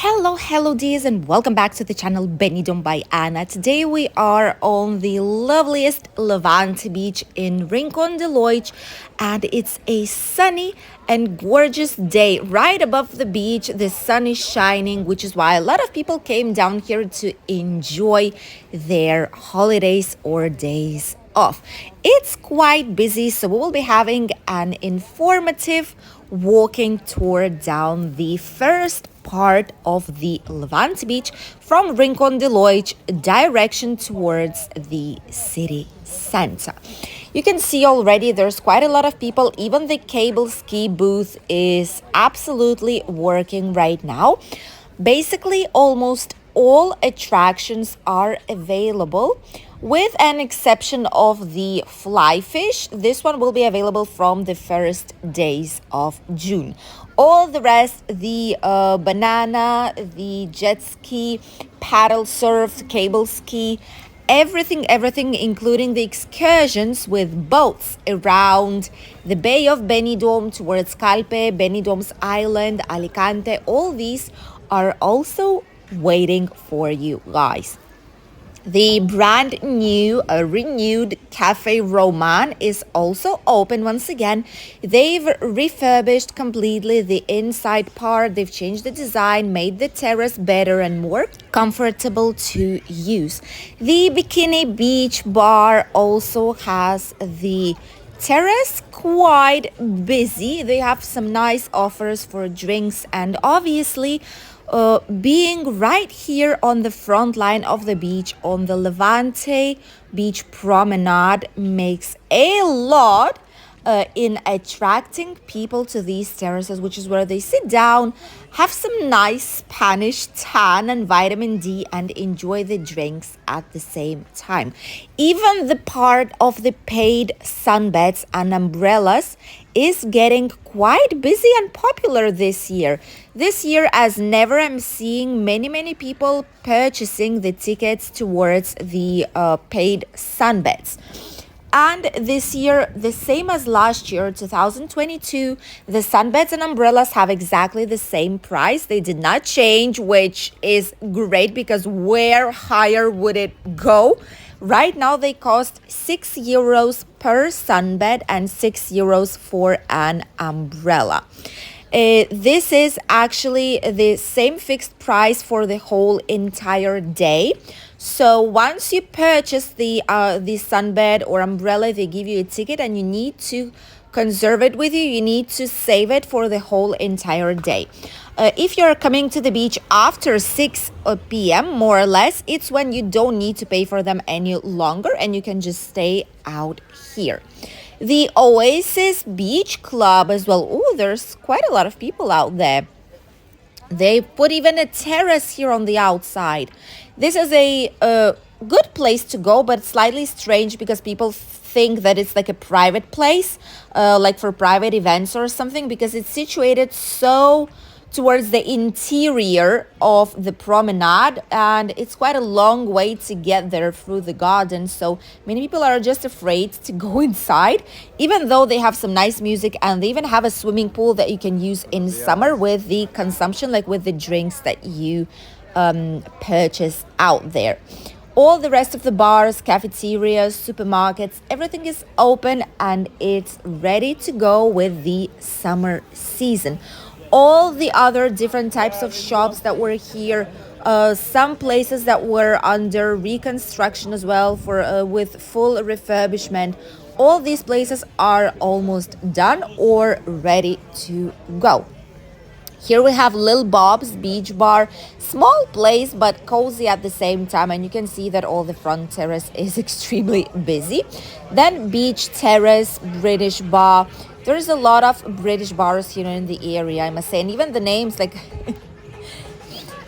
Hello dears, and welcome back to the channel Benidorm by Anna. Today we are on the loveliest Levante Beach in Rincon de Loix, and it's a sunny and gorgeous day. Right above the beach, the sun is shining, which is why a lot of people came down here to enjoy their holidays or days off. It's quite busy, so we will be having an informative walking tour down the first part of the Levante Beach from Rincon de Loix direction towards the city center. You can see already there's quite a lot of people. Even the cable ski booth is absolutely working right now. Basically, almost all attractions are available with an exception of the fly fish. This one will be available from the first days of June. All the rest, the banana, the jet ski, paddle surf, cable ski, everything, including the excursions with boats around the Bay of Benidorm towards Calpe, Benidorm's Island, Alicante, all these are also waiting for you guys. The brand new, renewed Cafe Roman is also open once again. They've refurbished completely the inside part. They've changed the design, made the terrace better and more comfortable to use. The Bikini Beach Bar also has the terrace quite busy. They have some nice offers for drinks, and obviously being right here on the front line of the beach on the Levante Beach Promenade makes a lot in attracting people to these terraces, which is where they sit down, have some nice Spanish tan and vitamin D, and enjoy the drinks at the same time. Even the part of the paid sunbeds and umbrellas is getting quite busy and popular this year. This year, as never, I'm seeing many people purchasing the tickets towards the paid sunbeds. And this year, the same as last year, 2022, the sunbeds and umbrellas have exactly the same price. They did not change, which is great because where higher would it go? Right now, they cost €6 per sunbed and €6 for an umbrella. This is actually the same fixed price for the whole entire day. So once you purchase the sunbed or umbrella, they give you a ticket and you need to conserve it with you. You need to save it for the whole entire day. If you're coming to the beach after 6 p.m., more or less, it's when you don't need to pay for them any longer and you can just stay out here. The Oasis Beach Club as well. Oh, there's quite a lot of people out there. They put even a terrace here on the outside. This is a good place to go, but slightly strange because people think that it's like a private place, like for private events or something, because it's situated so towards the interior of the promenade, and it's quite a long way to get there through the garden, so many people are just afraid to go inside, even though they have some nice music and they even have a swimming pool that you can use in summer with the consumption, like with the drinks that you purchase out there. All the rest of the bars, cafeterias, supermarkets, everything is open and it's ready to go with the summer season. All the other different types of shops that were here, some places that were under reconstruction as well for with full refurbishment, all these places are almost done or ready to go. Here we have Lil Bob's Beach Bar, small place but cozy at the same time, and you can see that all the front terrace is extremely busy. Then Beach Terrace, British Bar. There's a lot of British bars here in the area, I must say, and even the names, like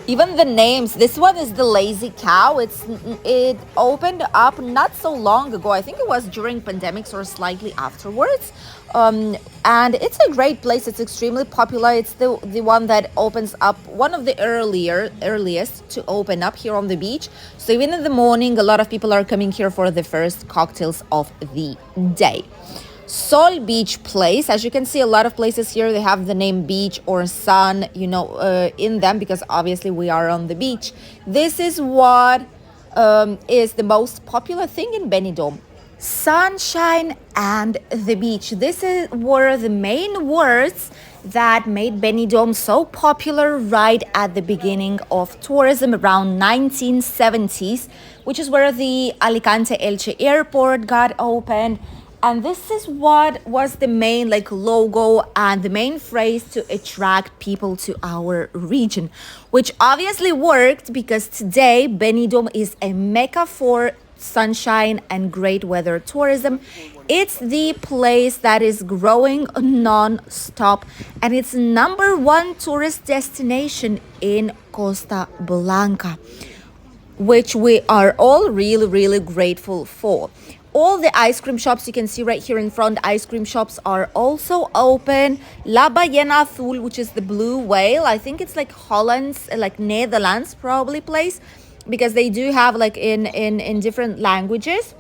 even the names. This one is the Lazy Cow. It opened up not so long ago. I think it was during pandemics or slightly afterwards. And it's a great place. It's extremely popular. It's the one that opens up, one of the earliest to open up here on the beach. So even in the morning, a lot of people are coming here for the first cocktails of the day. Sol Beach place. As you can see, a lot of places here, they have the name beach or sun, in them, because obviously we are on the beach. This is what is the most popular thing in Benidorm. Sunshine and the beach. Were the main words that made Benidorm so popular right at the beginning of tourism around 1970s, which is where the Alicante Elche airport got opened. And this is what was the main logo and the main phrase to attract people to our region, which obviously worked because today Benidorm is a mecca for sunshine and great weather tourism. It's the place that is growing non-stop, and it's #1 tourist destination in Costa Blanca, which we are all really, really grateful for. All the ice cream shops you can see right here in front, ice cream shops are also open. La Ballena Azul, which is the blue whale, I think it's like Holland's, like Netherlands probably place, because they do have in different languages,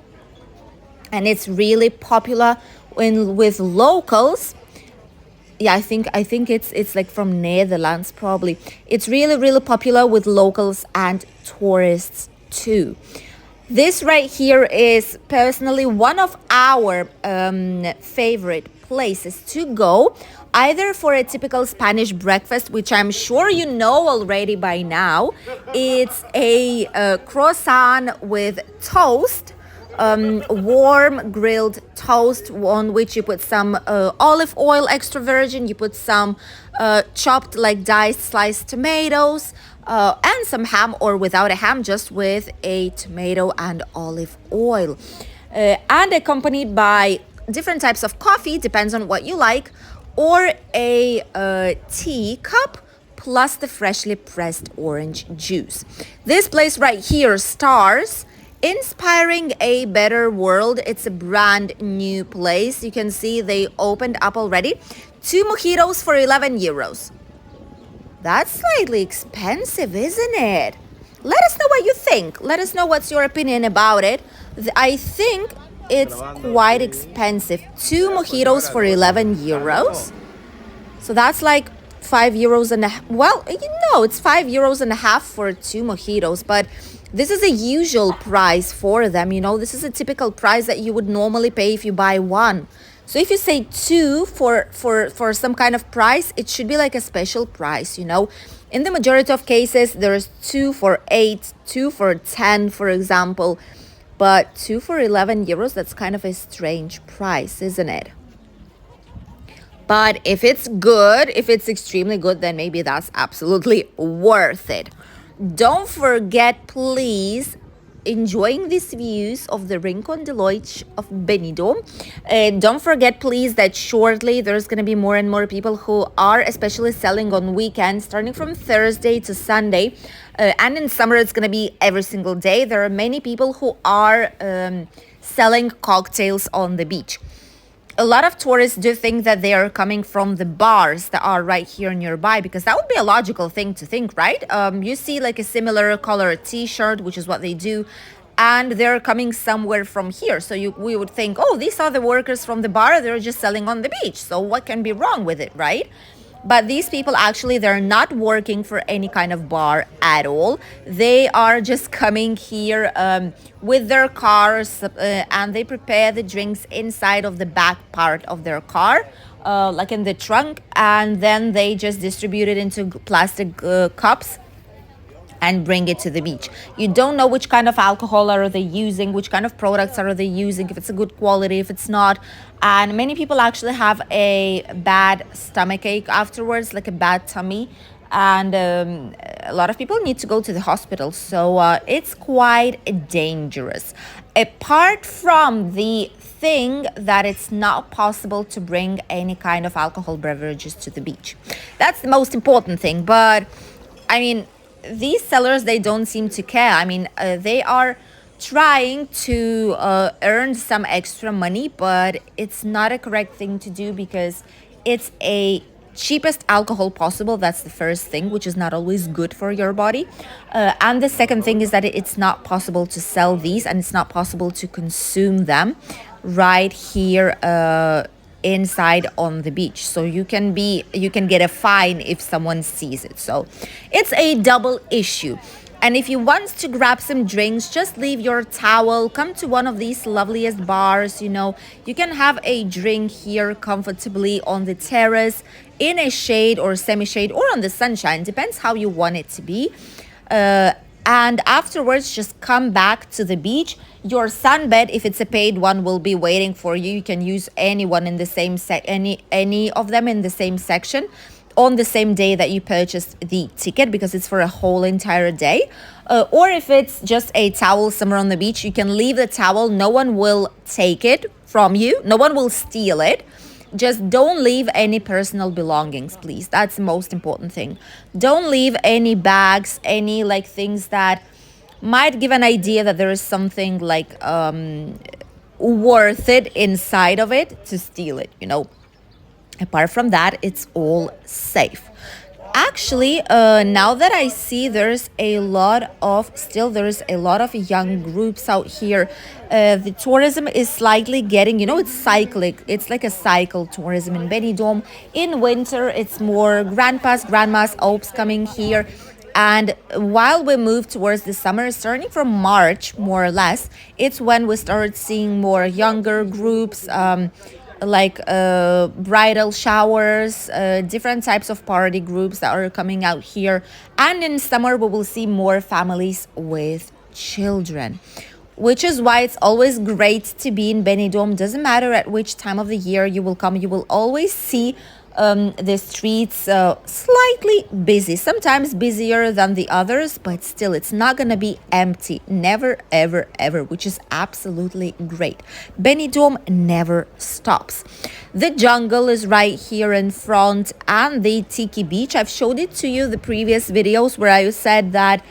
and it's really popular with locals. Yeah, I think it's like from Netherlands probably. It's really, really popular with locals and tourists too. This right here is personally one of our favorite places to go, either for a typical Spanish breakfast, which I'm sure you know already by now. It's a croissant with toast, warm grilled toast on which you put some olive oil extra virgin, you put some chopped diced sliced tomatoes, and some ham, or without a ham, just with a tomato and olive oil, and accompanied by different types of coffee, depends on what you like, or a tea cup plus the freshly pressed orange juice. This place right here, Stars, Inspiring a Better World. It's a brand new place. You can see they opened up already. 2 mojitos for 11 euros. That's slightly expensive, isn't it? Let us know what you think. Let us know what's your opinion about it. I think it's quite expensive. 2 mojitos for 11 euros. So that's like 5 euros and a half. Well, it's 5 euros and a half for 2 mojitos, but this is a usual price for them. This is a typical price that you would normally pay if you buy one. So if you say 2 for some kind of price, it should be like a special price, In the majority of cases, there's 2 for 8, 2 for 10, for example. But 2 for 11 euros, that's kind of a strange price, isn't it? But if it's good, if it's extremely good, then maybe that's absolutely worth it. Don't forget, please, enjoying these views of the Rincon de Loix of Benidorm. Don't forget, please, that shortly there's going to be more and more people who are especially selling on weekends, starting from Thursday to Sunday. And in summer, it's going to be every single day. There are many people who are selling cocktails on the beach. A lot of tourists do think that they are coming from the bars that are right here nearby, because that would be a logical thing to think, right? You see like a similar color t-shirt, which is what they do, and they're coming somewhere from here. So we would think, oh, these are the workers from the bar. They're just selling on the beach. So what can be wrong with it, right? But these people actually, they're not working for any kind of bar at all. They are just coming here with their cars and they prepare the drinks inside of the back part of their car, like in the trunk. And then they just distribute it into plastic cups and bring it to the beach. You don't know which kind of alcohol are they using, which kind of products are they using, if it's a good quality, if it's not. And many people actually have a bad stomach ache afterwards, like a bad tummy. And a lot of people need to go to the hospital. So it's quite dangerous. Apart from the thing that it's not possible to bring any kind of alcohol beverages to the beach. That's the most important thing. But I mean, these sellers, they don't seem to care. I mean, they are trying to earn some extra money, but it's not a correct thing to do, because it's a cheapest alcohol possible. That's the first thing, which is not always good for your body. And the second thing is that it's not possible to sell these, and it's not possible to consume them. right here inside on the beach. So you can get a fine if someone sees it. So it's a double issue. And if you want to grab some drinks, just leave your towel, come to one of these loveliest bars. You can have a drink here comfortably on the terrace, in a shade or semi-shade, or on the sunshine, depends how you want it to be. And afterwards, just come back to the beach. Your sunbed, if it's a paid one, will be waiting for you. You can use anyone in the same any of them in the same section on the same day that you purchased the ticket, because it's for a whole entire day. Or if it's just a towel somewhere on the beach, you can leave the towel. No one will take it from you. No one will steal it. Just don't leave any personal belongings, please. That's the most important thing. Don't leave any bags, any like things that might give an idea that there is something like worth it inside of it to steal it. Apart from that, it's all safe. Actually, now that I see there's a lot of young groups out here. The tourism is slightly getting, it's cyclic. It's like a cycle tourism in Benidorm. In winter, it's more grandpas, grandmas, opes coming here. And while we move towards the summer, starting from March, more or less, it's when we start seeing more younger groups, like bridal showers, different types of party groups that are coming out here. And in summer, we will see more families with children, which is why it's always great to be in Benidorm. Doesn't matter at which time of the year you will come, you will always see the streets slightly busy, sometimes busier than the others, but still it's not gonna be empty. Never, ever, ever, which is absolutely great. Benidorm never stops. The jungle is right here in front, and the Tiki Beach. I've showed it to you the previous videos where I said that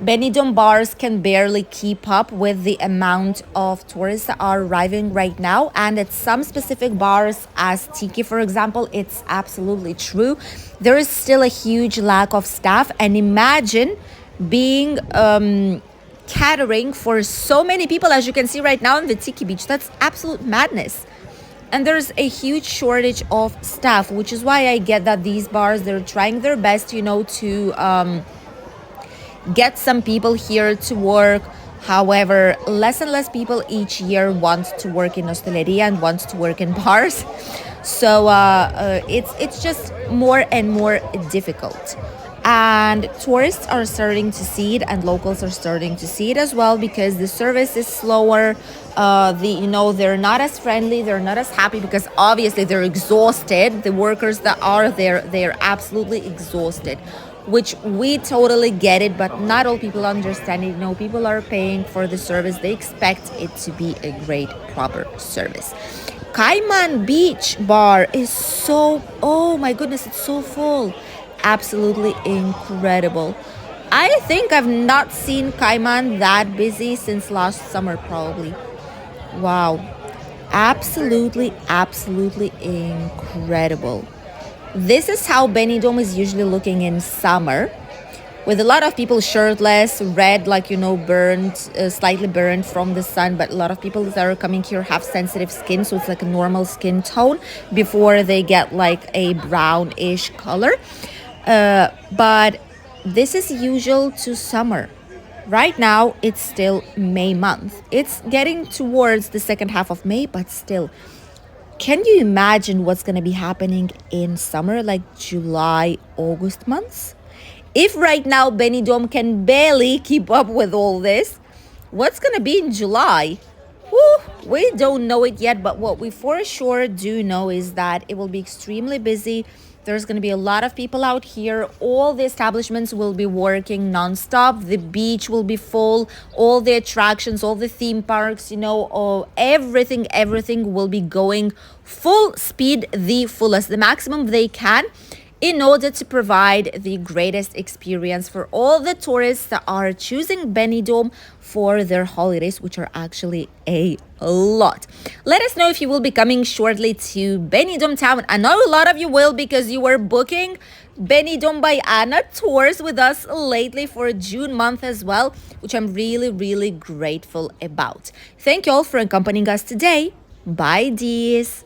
Benidorm bars can barely keep up with the amount of tourists that are arriving right now. And at some specific bars, as Tiki, for example, it's absolutely true. There is still a huge lack of staff. And imagine being catering for so many people, as you can see right now in the Tiki Beach. That's absolute madness. And there's a huge shortage of staff, which is why I get that these bars, they're trying their best, to get some people here to work. However, less and less people each year want to work in hosteleria and want to work in bars. So it's just more and more difficult. And tourists are starting to see it, and locals are starting to see it as well, because the service is slower. They're not as friendly, they're not as happy, because obviously they're exhausted. The workers that are there, they're absolutely exhausted, which we totally get it, but not all people understand it. People are paying for the service. They expect it to be a great, proper service. Cayman Beach Bar is oh my goodness, it's so full. Absolutely incredible. I think I've not seen Cayman that busy since last summer, probably. Wow. Absolutely, absolutely incredible. This is how Benidorm is usually looking in summer, with a lot of people shirtless, red, burned, slightly burned from the sun. But a lot of people that are coming here have sensitive skin, so it's like a normal skin tone before they get like a brownish color. But this is usual to summer. Right now, it's still May month. It's getting towards the second half of May, but still. Can you imagine what's going to be happening in summer, like July, August months? If right now Benidorm can barely keep up with all this, what's going to be in July? Whew, we don't know it yet, but what we for sure do know is that it will be extremely busy. There's going to be a lot of people out here. All the establishments will be working nonstop. The beach will be full. All the attractions, all the theme parks, everything will be going full speed, the fullest, the maximum they can. in order to provide the greatest experience for all the tourists that are choosing Benidorm for their holidays, which are actually a lot. Let us know if you will be coming shortly to Benidorm town. I know a lot of you will, because you were booking Benidorm by Anna tours with us lately for June month as well, which I'm really grateful about. Thank you all for accompanying us today. Bye, dears.